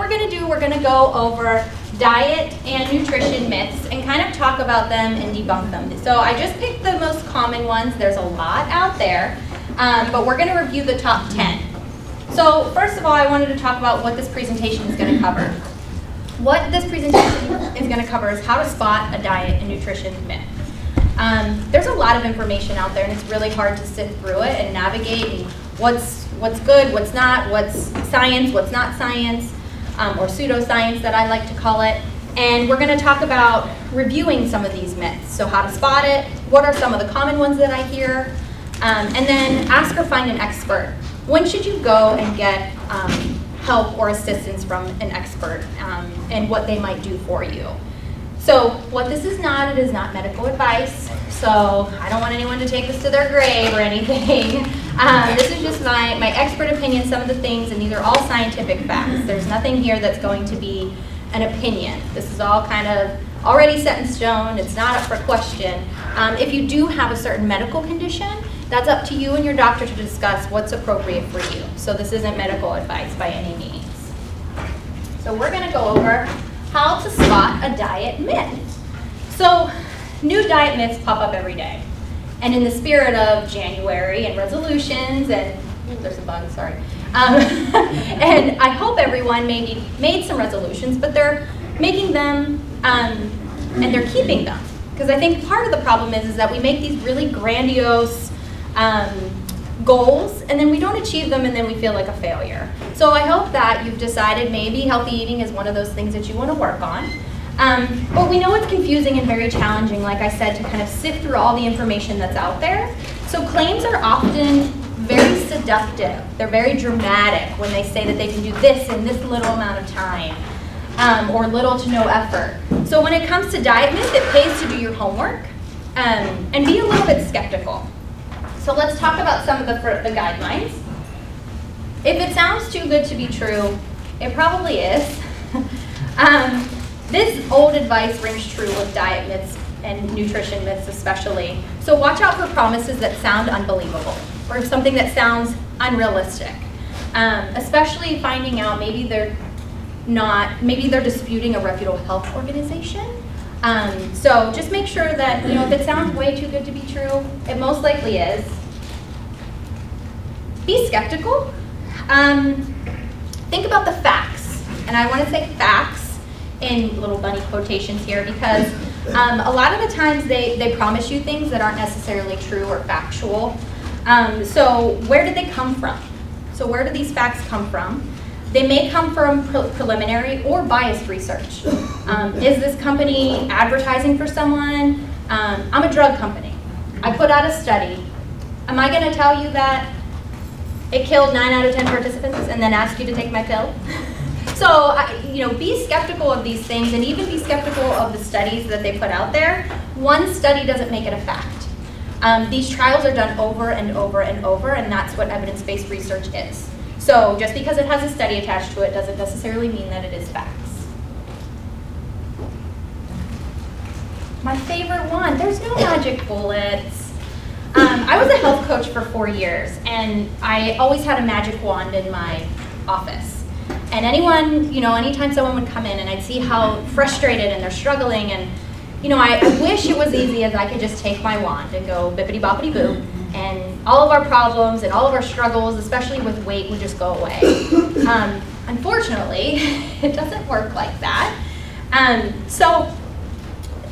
we're going to do, we're going to go over diet and nutrition myths and kind of talk about them and debunk them. So I just picked the most common ones. There's a lot out there, but we're going to review the top 10. So first of all, I wanted to talk about what this presentation is going to cover. What this presentation is going to cover is how to spot a diet and nutrition myth. There's a lot of information out there, and it's really hard to sift through it and navigate and what's good, what's not, what's science, what's not science, or pseudoscience that I like to call it. And we're going to talk about reviewing some of these myths. So how to spot it, what are some of the common ones that I hear, and then ask or find an expert. When should you go and get help or assistance from an expert and what they might do for you? So what this is not, it is not medical advice. So I don't want anyone to take this to their grave or anything. This is just my expert opinion, some of the things, and these are all scientific facts. There's nothing here that's going to be an opinion. This is all kind of already set in stone. It's not up for question. If you do have a certain medical condition, that's up to you and your doctor to discuss what's appropriate for you. So this isn't medical advice by any means. So we're going to go over how to spot a diet myth. So new diet myths pop up every day. And in the spirit of January and resolutions and, there's a bug, sorry. And I hope everyone maybe made some resolutions, but they're making them and they're keeping them. Because I think part of the problem is that we make these really grandiose goals, and then we don't achieve them, and then we feel like a failure. So I hope that you've decided maybe healthy eating is one of those things that you want to work on. But we know it's confusing and very challenging, like I said, to kind of sift through all the information that's out there. So claims are often very seductive. They're very dramatic when they say that they can do this in this little amount of time, or little to no effort. So when it comes to diet myth, it pays to do your homework and be a little bit skeptical. So let's talk about some of the guidelines. If it sounds too good to be true, it probably is. This old advice rings true with diet myths and nutrition myths especially. So watch out for promises that sound unbelievable or something that sounds unrealistic. Especially finding out maybe they're disputing a reputable health organization. So just make sure that, if it sounds way too good to be true, it most likely is. Be skeptical. Think about the facts. And I want to say facts in little bunny quotations here because a lot of the times they promise you things that aren't necessarily true or factual. So where did they come from? So where do these facts come from? They may come from preliminary or biased research. Is this company advertising for someone? I'm a drug company. I put out a study. Am I going to tell you that it killed 9 out of 10 participants and then ask you to take my pill? So, be skeptical of these things and even be skeptical of the studies that they put out there. One study doesn't make it a fact. These trials are done over and over and over, and that's what evidence-based research is. So just because it has a study attached to it doesn't necessarily mean that it is facts. My favorite one, there's no magic bullets. I was a health coach for 4 years, and I always had a magic wand in my office. And anytime someone would come in and I'd see how frustrated and they're struggling, and I wish it was easy as I could just take my wand and go bippity boppity boo, and all of our problems and all of our struggles, especially with weight, would just go away. Unfortunately, it doesn't work like that. So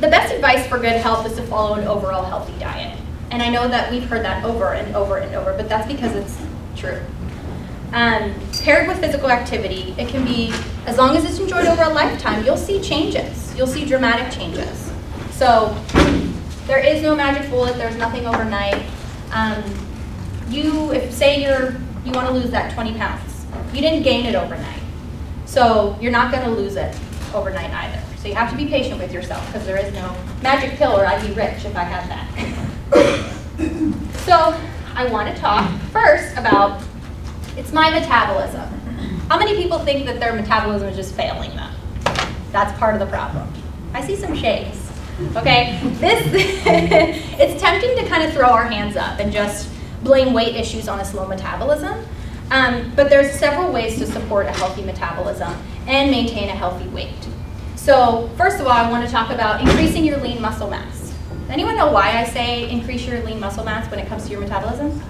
the best advice for good health is to follow an overall healthy diet. And I know that we've heard that over and over and over, but that's because it's true. Paired with physical activity, it can be, as long as it's enjoyed over a lifetime, you'll see changes. You'll see dramatic changes. So there is no magic bullet, there's nothing overnight. Say you want to lose that 20 pounds. You didn't gain it overnight. So you're not going to lose it overnight either. So you have to be patient with yourself because there is no magic pill or I'd be rich if I had that. So I want to talk first about, it's my metabolism. How many people think that their metabolism is just failing them? That's part of the problem. I see some shakes. Okay, it's tempting to kind of throw our hands up and just blame weight issues on a slow metabolism. But there's several ways to support a healthy metabolism and maintain a healthy weight. So first of all, I want to talk about increasing your lean muscle mass. Does anyone know why I say increase your lean muscle mass when it comes to your metabolism?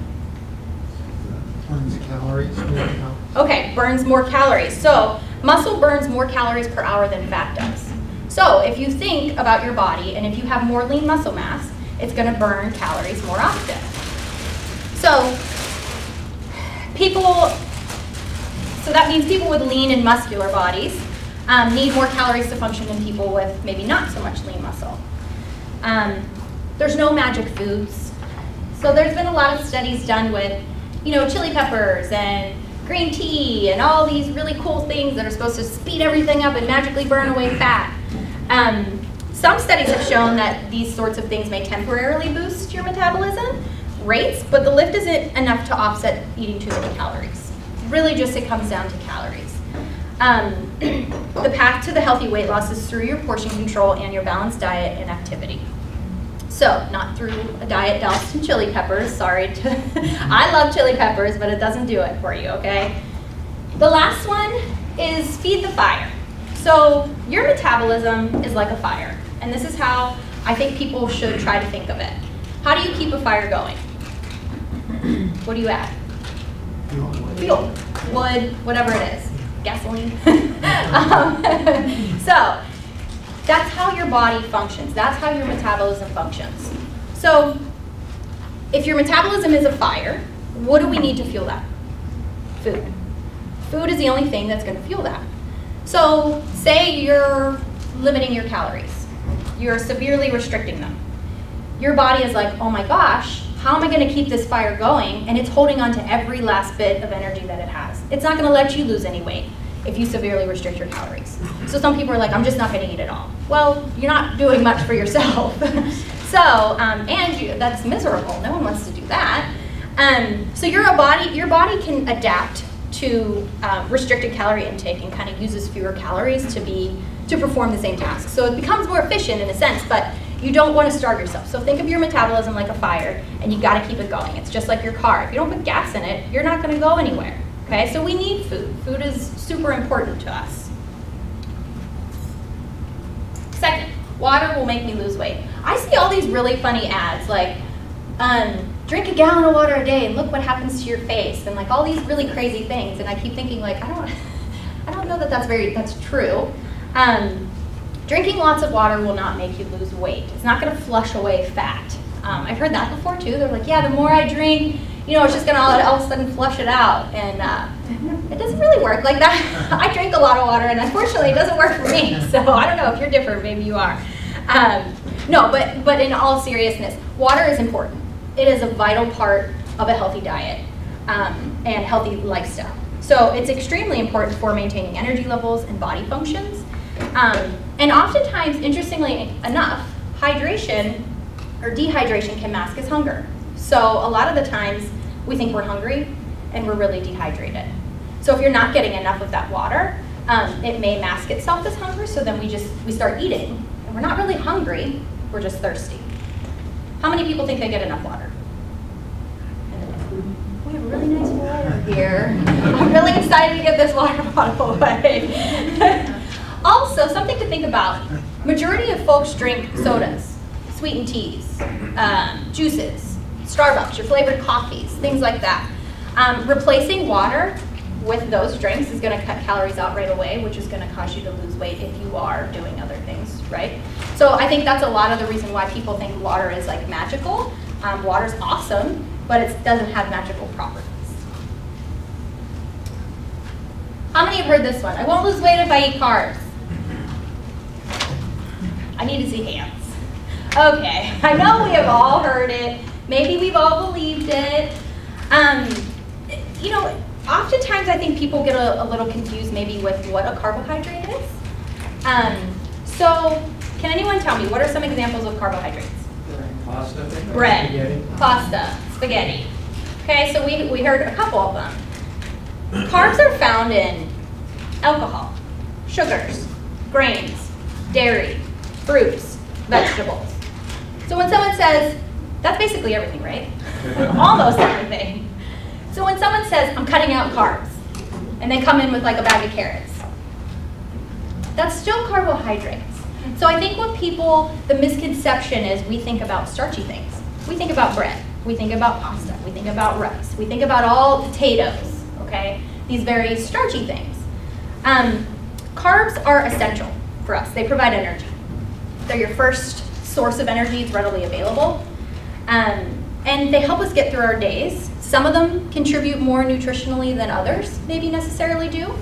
Burns calories. Okay, burns more calories. So muscle burns more calories per hour than fat does. So if you think about your body and if you have more lean muscle mass, it's going to burn calories more often. So that means people with lean and muscular bodies need more calories to function than people with maybe not so much lean muscle. There's no magic foods. So there's been a lot of studies done with, chili peppers and green tea and all these really cool things that are supposed to speed everything up and magically burn away fat. Some studies have shown that these sorts of things may temporarily boost your metabolism rates, but the lift isn't enough to offset eating too many calories. Really just it comes down to calories. The path to the healthy weight loss is through your portion control and your balanced diet and activity. So, not through a diet doused in chili peppers, sorry. I love chili peppers, but it doesn't do it for you, okay? The last one is feed the fire. So, your metabolism is like a fire, and this is how I think people should try to think of it. How do you keep a fire going? What do you add? Fuel, wood, whatever it is, gasoline. So that's how your body functions. That's how your metabolism functions. So if your metabolism is a fire, what do we need to fuel that? Food. Food is the only thing that's going to fuel that. So say you're limiting your calories. You're severely restricting them. Your body is like, oh my gosh, how am I going to keep this fire going? And it's holding on to every last bit of energy that it has. It's not going to let you lose any weight if you severely restrict your calories. So some people are like, I'm just not going to eat at all. Well, you're not doing much for yourself. That's miserable. No one wants to do that. So your body can adapt to restricted calorie intake and kind of uses fewer calories to perform the same task. So it becomes more efficient in a sense, but you don't want to starve yourself. So think of your metabolism like a fire, and you got to keep it going. It's just like your car. If you don't put gas in it, you're not going to go anywhere. Okay, so we need food. Food is super important to us. Second, water will make me lose weight. I see all these really funny ads like, drink a gallon of water a day and look what happens to your face, and like all these really crazy things. And I keep thinking like, I don't know that that's true. Drinking lots of water will not make you lose weight. It's not going to flush away fat. I've heard that before too. They're like, yeah, the more I drink, it's just going to all of a sudden flush it out. And it doesn't really work like that. I drink a lot of water, and unfortunately it doesn't work for me. So I don't know if you're different, maybe you are. No, but in all seriousness, water is important. It is a vital part of a healthy diet and healthy lifestyle. So it's extremely important for maintaining energy levels and body functions. And oftentimes, interestingly enough, hydration or dehydration can mask as hunger. So a lot of the times we think we're hungry and we're really dehydrated. So if you're not getting enough of that water, it may mask itself as hunger, so then we start eating. And we're not really hungry, we're just thirsty. How many people think they get enough water? We have really nice water here. I'm really excited to get this water bottle away. Also, something to think about, majority of folks drink sodas, sweetened teas, juices, Starbucks, your flavored coffees, things like that. Replacing water with those drinks is going to cut calories out right away, which is going to cause you to lose weight if you are doing other things, right? So I think that's a lot of the reason why people think water is like magical. Water's awesome, but it doesn't have magical properties. How many have heard this one? I won't lose weight if I eat carbs. I need to see hands. Okay, I know we have all heard it. Maybe we've all believed it. Oftentimes I think people get a little confused maybe with what a carbohydrate is. So can anyone tell me, what are some examples of carbohydrates? Pasta. Bread, Spaghetti. pasta, spaghetti. Okay, so we heard a couple of them. Carbs are found in alcohol, sugars, grains, dairy, fruits, vegetables. So when someone says, that's basically everything, right? Almost everything. So when someone says, I'm cutting out carbs, and they come in with like a bag of carrots. That's still carbohydrates. So I think what people, the misconception is we think about starchy things. We think about bread, we think about pasta, we think about rice, we think about all potatoes, okay? These very starchy things. Carbs are essential for us. They provide energy. They're your first source of energy. It's readily available. And they help us get through our days. Some of them contribute more nutritionally than others maybe necessarily do.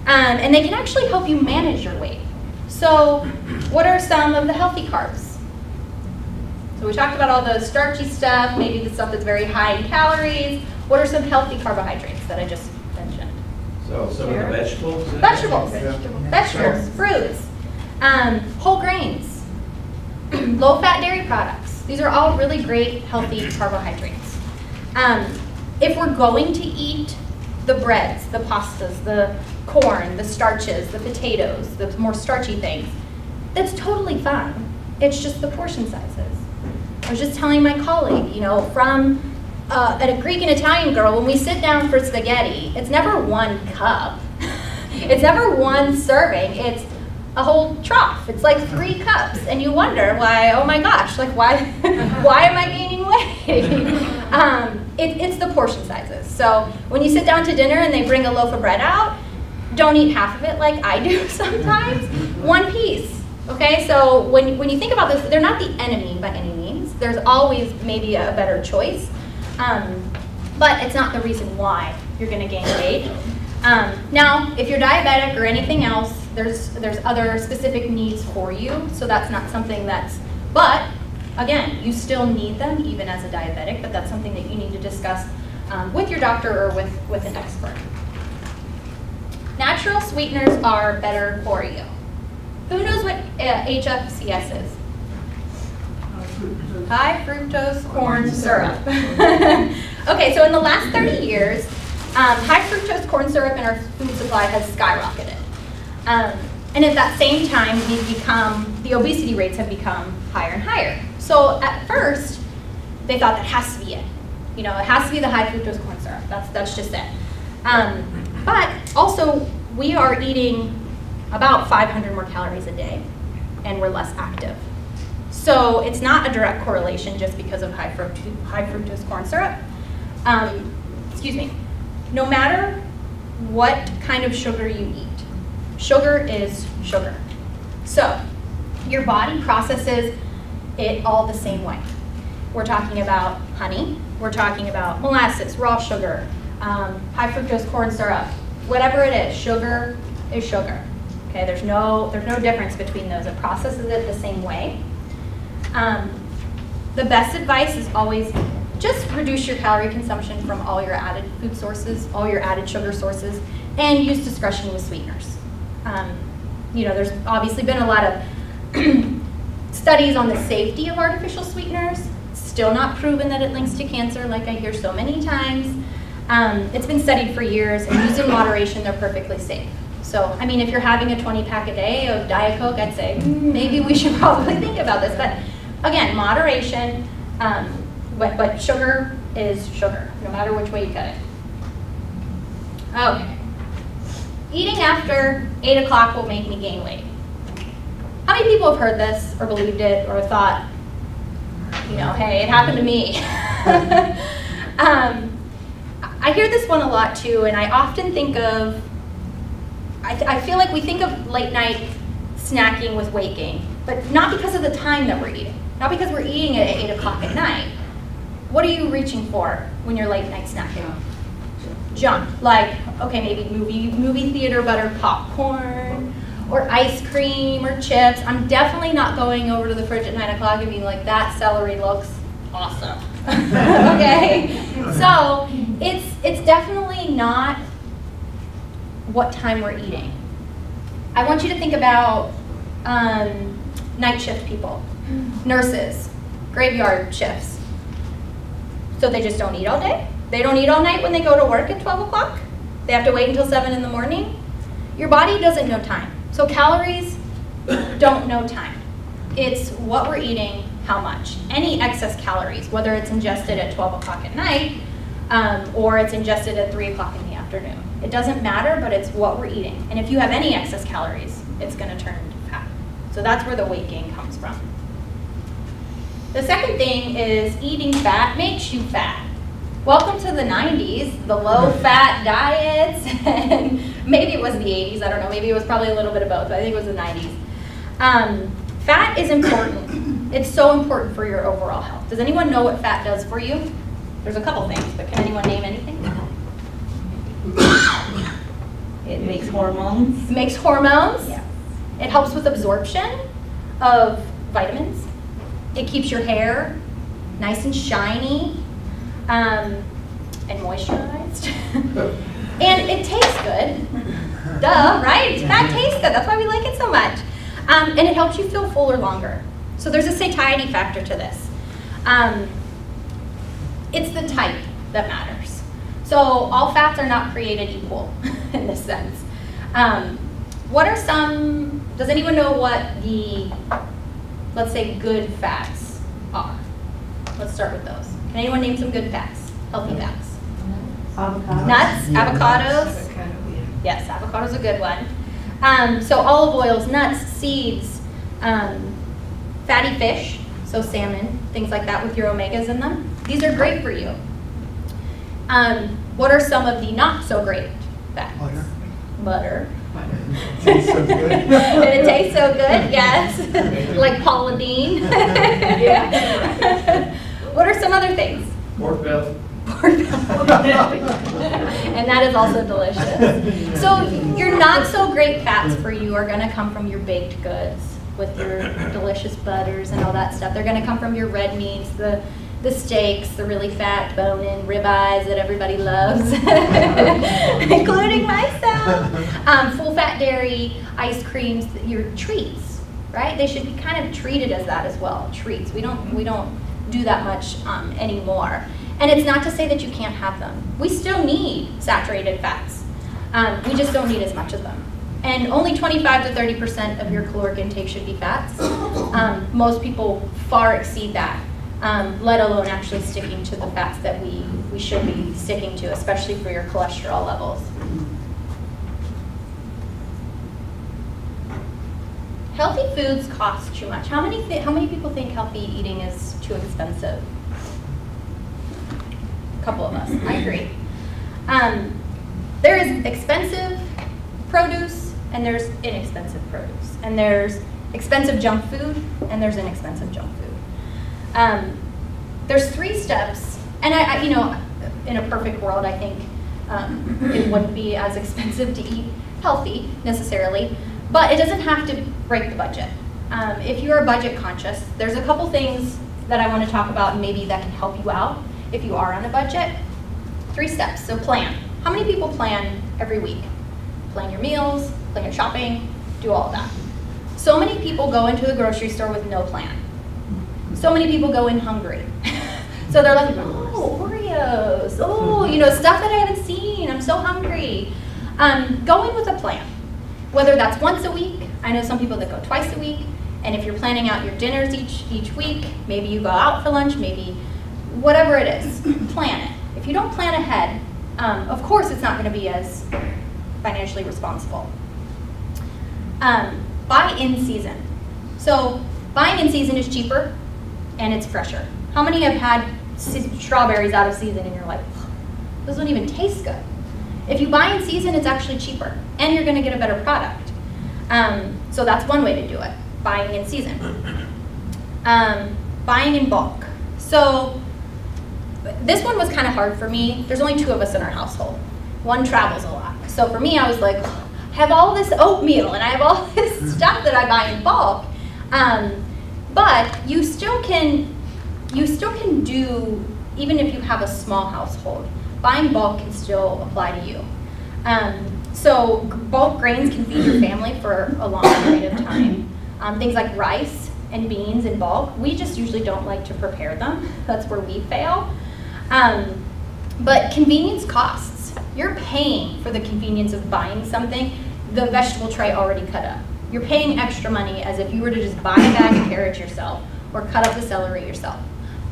And they can actually help you manage your weight. So what are some of the healthy carbs? So we talked about all the starchy stuff, maybe the stuff that's very high in calories. What are some healthy carbohydrates that I just mentioned? So some of the vegetables? Vegetables, fruits, whole grains, low-fat dairy products. These are all really great, healthy carbohydrates. If we're going to eat the breads, the pastas, the corn, the starches, the potatoes, the more starchy things, that's totally fine. It's just the portion sizes. I was just telling my colleague, you know, from at a Greek and Italian girl, when we sit down for spaghetti, it's never one cup. It's never one serving. It's a whole trough. It's like 3 cups, and you wonder why. Oh my gosh, like why? Why am I gaining weight? It's the portion sizes. So when you sit down to dinner and they bring a loaf of bread out, don't eat half of it like I do sometimes. One piece. Okay. So when you think about this, they're not the enemy by any means. There's always maybe a better choice, but it's not the reason why you're going to gain weight. Now, if you're diabetic or anything else, there's other specific needs for you, so that's not something that's, but again, you still need them even as a diabetic, but that's something that you need to discuss with your doctor or with an expert. Natural sweeteners are better for you. Who knows what HFCS is? High fructose corn syrup. Okay, so in the last 30 years, high fructose corn syrup in our food supply has skyrocketed. And at that same time, the obesity rates have become higher and higher. So at first, they thought that has to be it. You know, it has to be the high fructose corn syrup. That's just it. But also, we are eating about 500 more calories a day, and we're less active. So it's not a direct correlation just because of high fructose corn syrup. Excuse me. No matter what kind of sugar you eat, sugar is sugar. So your body processes it all the same way. We're talking about honey, we're talking about molasses, raw sugar, high fructose corn syrup, whatever it is sugar. Okay, there's no difference between those. It processes it the same way. The best advice is always just reduce your calorie consumption from all your added food sources, all your added sugar sources, and use discretion with sweeteners. You know, there's obviously been a lot of studies on the safety of artificial sweeteners. Still not proven that it links to cancer, like I hear so many times. It's been studied for years, and used in moderation, they're perfectly safe. So, I mean, if you're having a 20-pack a day of Diet Coke, I'd say maybe we should probably think about this. But again, moderation, but sugar is sugar, no matter which way you cut it. Okay. Eating after 8 o'clock will make me gain weight. How many people have heard this, or believed it, or thought, you know, hey, it happened to me? I hear this one a lot too, and I often think of, I feel like we think of late night snacking with weight gain, but not because of the time that we're eating. Not because we're eating at 8 o'clock at night. What are you reaching for when you're late night snacking? Junk. Like, okay, maybe movie theater buttered popcorn, or ice cream, or chips. I'm definitely not going over to the fridge at 9 o'clock and being like, that celery looks awesome. Okay? So, it's definitely not what time we're eating. I want you to think about night shift people, nurses, graveyard shifts. So they just don't eat all day? They don't eat all night when they go to work at 12 o'clock? They have to wait until 7 in the morning? Your body doesn't know time. So calories don't know time. It's what we're eating, how much. Any excess calories, whether it's ingested at 12 o'clock at night or it's ingested at 3 o'clock in the afternoon. It doesn't matter, but it's what we're eating. And if you have any excess calories, it's going to turn into fat. So that's where the weight gain comes from. The second thing is eating fat makes you fat. Welcome to the 90s, the low-fat diets, and maybe it was the 80s, I don't know, maybe it was probably a little bit of both, but I think it was the 90s. Fat is important. It's so important for your overall health. Does anyone know what fat does for you? There's a couple things, but can anyone name anything? It makes hormones. It makes hormones. Yeah. It helps with absorption of vitamins. It keeps your hair nice and shiny and moisturized. And it tastes good. Duh, right? Fat tastes good. That's why we like it so much. And it helps you feel fuller longer. So there's a satiety factor to this. It's the type that matters. So all fats are not created equal in this sense. What are some, does anyone know what the, let's say, good fats are? Let's start with those. Can anyone name some good fats, healthy fats? Avocados. Nuts, avocados. Yes, avocado's a good one. So olive oils, nuts, seeds, fatty fish, so salmon, things like that with your omegas in them. These are great for you. What are some of the not so great fats? Butter. Tastes so good. It tastes so good, yes. Like Pauline. Yeah. What are some other things? Pork belly. Pork belly. And that is also delicious. So your not so great fats for you are going to come from your baked goods with your delicious butters and all that stuff. They're going to come from your red meats, the steaks, the really fat bone-in ribeyes that everybody loves, including myself. Full-fat dairy, ice creams, your treats, right? They should be kind of treated as that as well, treats. We don't do that much anymore. And it's not to say that you can't have them. We still need saturated fats. We just don't need as much of them. And only 25 to 30% of your caloric intake should be fats. Most people far exceed that. Let alone actually sticking to the fats that we should be sticking to, especially for your cholesterol levels. Healthy foods cost too much. How many people think healthy eating is too expensive? A couple of us, I agree. There is expensive produce and there's inexpensive produce. And there's expensive junk food and there's inexpensive junk food. There's 3 steps, and I you know, in a perfect world, I think it wouldn't be as expensive to eat healthy necessarily, but it doesn't have to break the budget. If you are budget conscious, there's a couple things that I want to talk about, and maybe that can help you out if you are on a budget. 3 steps. So plan. How many people plan every week? Plan your meals, plan your shopping, do all of that. So many people go into the grocery store with no plan. So many people go in hungry. So they're like, oh, Oreos, oh, you know, stuff that I haven't seen, I'm so hungry. Go in with a plan, whether that's once a week. I know some people that go twice a week, and if you're planning out your dinners each week, maybe you go out for lunch, maybe whatever it is, plan it. If you don't plan ahead, of course it's not going to be as financially responsible. Buy in season. So buying in season is cheaper, and it's fresher. How many have had strawberries out of season and you're like, those don't even taste good? If you buy in season, it's actually cheaper, and you're going to get a better product. So that's one way to do it, buying in season. Buying in bulk. So this one was kind of hard for me. There's only 2 of us in our household. One travels a lot. So for me, I was like, I have all this oatmeal, and I have all this stuff that I buy in bulk. But you still can do, even if you have a small household, buying bulk can still apply to you. So bulk grains can feed your family for a long period of time. Things like rice and beans in bulk, we just usually don't like to prepare them. That's where we fail. But convenience costs. You're paying for the convenience of buying something, the vegetable tray already cut up. You're paying extra money as if you were to just buy a bag of carrots yourself or cut up the celery yourself.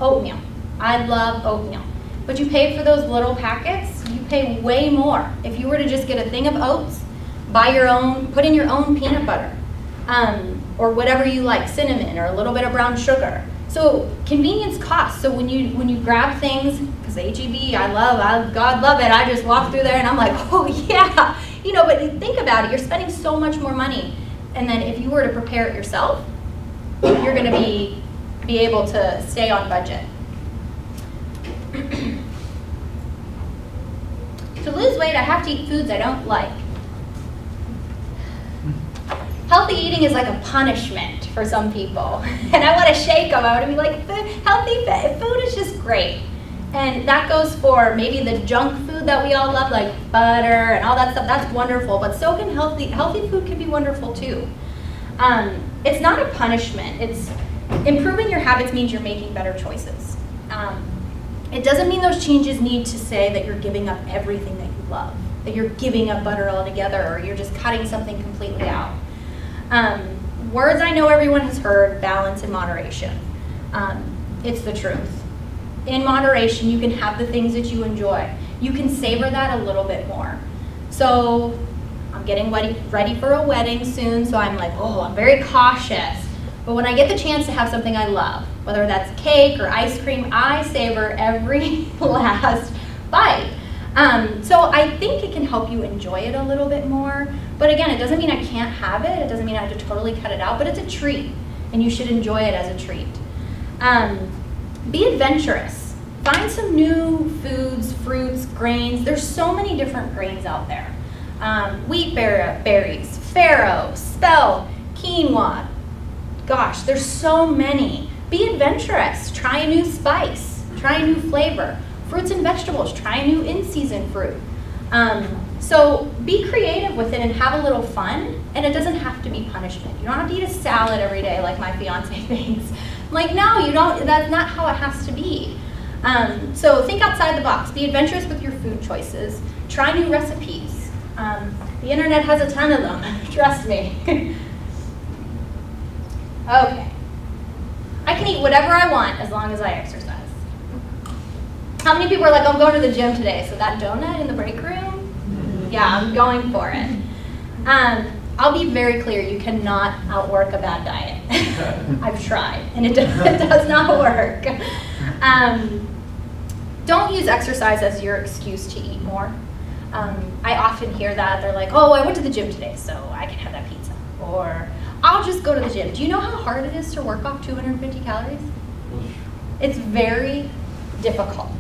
Oatmeal. I love oatmeal. but you pay for those little packets, you pay way more. If you were to just get a thing of oats, buy your own, put in your own peanut butter, or whatever you like, cinnamon, or a little bit of brown sugar. So convenience costs. So when you grab things, because H-E-B, God love it. I just walk through there and I'm like, oh yeah, you know. But you think about it, you're spending so much more money. And then if you were to prepare it yourself, you're going to be able to stay on budget. To lose weight, I have to eat foods I don't like. Healthy eating is like a punishment for some people. And I want to shake them. I want to be like, healthy food is just great. And that goes for maybe the junk food that we all love, like butter and all that stuff. That's wonderful, but so can healthy food can be wonderful too. It's not a punishment. It's improving your habits means you're making better choices. It doesn't mean those changes need to say that you're giving up everything that you love, that you're giving up butter altogether, or you're just cutting something completely out. Words I know everyone has heard: balance and moderation. It's the truth. In moderation, you can have the things that you enjoy. You can savor that a little bit more. So I'm getting ready for a wedding soon, so I'm like, oh, I'm very cautious. But when I get the chance to have something I love, whether that's cake or ice cream, I savor every last bite. So I think it can help you enjoy it a little bit more. But again, it doesn't mean I can't have it. It doesn't mean I have to totally cut it out, but it's a treat, and you should enjoy it as a treat. Be adventurous. Find some new foods, fruits, grains. There's so many different grains out there. Wheat berries, farro, spelt, quinoa. Gosh, there's so many. Be adventurous. Try a new spice. Try a new flavor. Fruits and vegetables. Try a new in-season fruit. So be creative with it and have a little fun. And it doesn't have to be punishment. You don't have to eat a salad every day like my fiance thinks. I'm like, no, you don't. That's not how it has to be. So think outside the box. Be adventurous with your food choices. Try new recipes. The internet has a ton of them. Trust me. Okay. I can eat whatever I want as long as I exercise. How many people are like, I'm going to the gym today, so that donut in the break room? Yeah, I'm going for it. I'll be very clear, you cannot outwork a bad diet. I've tried, and it does not work. Don't use exercise as your excuse to eat more. I often hear that. They're like, oh, I went to the gym today, so I can have that pizza. Or, I'll just go to the gym. Do you know how hard it is to work off 250 calories? It's very difficult.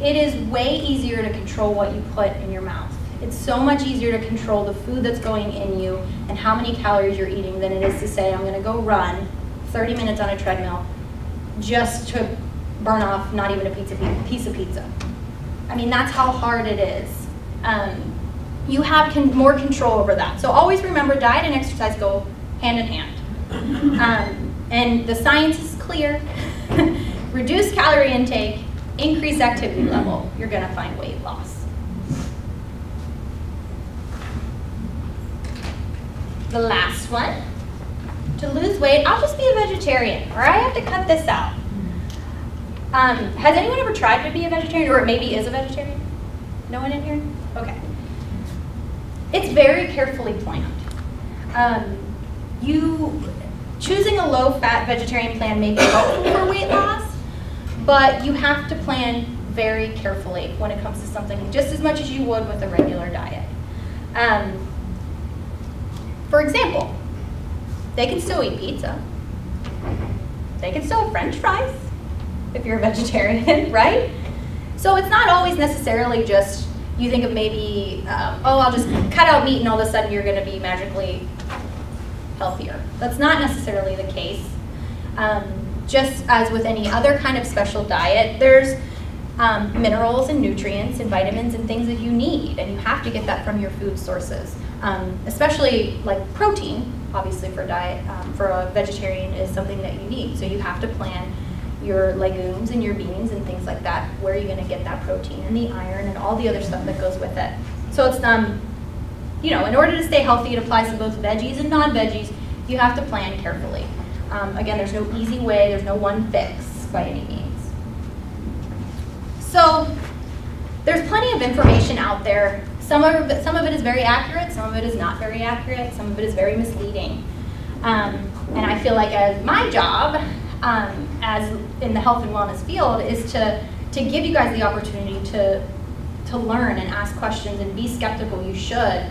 It is way easier to control what you put in your mouth. It's so much easier to control the food that's going in you and how many calories you're eating than it is to say, I'm going to go run 30 minutes on a treadmill just to burn off not even a piece of pizza. I mean, that's how hard it is. You have more control over that. So always remember, diet and exercise go hand in hand. And the science is clear. Reduce calorie intake, increase activity level. You're going to find weight loss. The last one, to lose weight, I'll just be a vegetarian, or I have to cut this out. Has anyone ever tried to be a vegetarian, or maybe is a vegetarian? No one in here? Okay. It's very carefully planned. Choosing a low-fat vegetarian plan may be helpful for weight loss, but you have to plan very carefully when it comes to something just as much as you would with a regular diet. For example, they can still eat pizza. They can still have French fries if you're a vegetarian, right? So it's not always necessarily just, you think of maybe, oh, I'll just cut out meat and all of a sudden you're going to be magically healthier. That's not necessarily the case. Just as with any other kind of special diet, there's minerals and nutrients and vitamins and things that you need, and you have to get that from your food sources. Especially like protein, obviously for diet, for a vegetarian is something that you need. So you have to plan your legumes and your beans and things like that, where you're going to get that protein and the iron and all the other stuff that goes with it. So it's, you know, in order to stay healthy, it applies to both veggies and non-veggies. You have to plan carefully. Again, there's no easy way, there's no one fix by any means. So there's plenty of information out there. Some of it is very accurate, some of it is not very accurate, some of it is very misleading. And I feel like as my job, as in the health and wellness field, is to give you guys the opportunity to learn and ask questions and be skeptical. You should.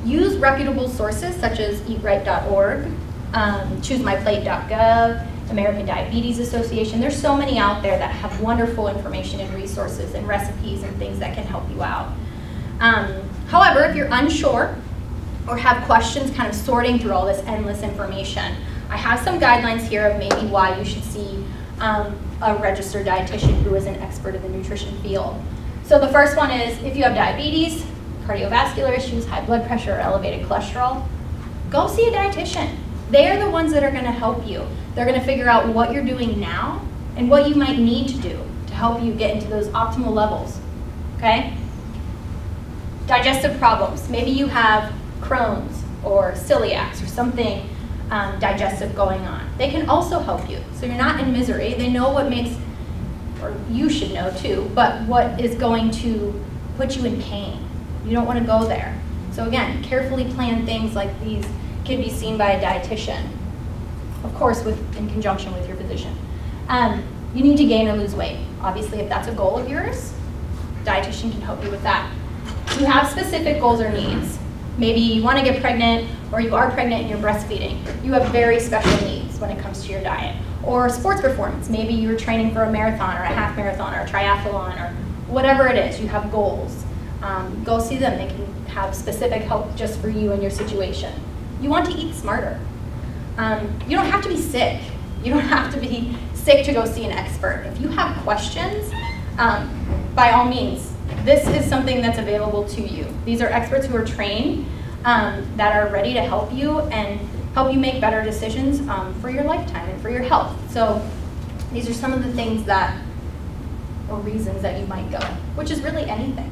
Use reputable sources such as eatright.org, choosemyplate.gov, American Diabetes Association. There's so many out there that have wonderful information and resources and recipes and things that can help you out. However, if you're unsure or have questions kind of sorting through all this endless information, I have some guidelines here of maybe why you should see a registered dietitian who is an expert in the nutrition field. So the first one is if you have diabetes, cardiovascular issues, high blood pressure, or elevated cholesterol, go see a dietitian. They're the ones that are going to help you. They're going to figure out what you're doing now and what you might need to do to help you get into those optimal levels, okay? Digestive problems. Maybe you have Crohn's or celiacs or something digestive going on. They can also help you. So you're not in misery. They know what makes, or you should know too, but what is going to put you in pain. You don't want to go there. So again, carefully plan things like these can be seen by a dietitian, of course in conjunction with your physician. You need to gain or lose weight. Obviously, if that's a goal of yours, dietitian can help you with that. You have specific goals or needs. Maybe you want to get pregnant, or you are pregnant and you're breastfeeding. You have very special needs when it comes to your diet. Or sports performance. Maybe you're training for a marathon or a half marathon or a triathlon or whatever it is. You have goals. Go see them. They can have specific help just for you and your situation. You want to eat smarter. You don't have to be sick. You don't have to be sick to go see an expert. If you have questions, by all means, this is something that's available to you. These are experts who are trained that are ready to help you and help you make better decisions for your lifetime and for your health. So these are some of the things that, or reasons that you might go, which is really anything.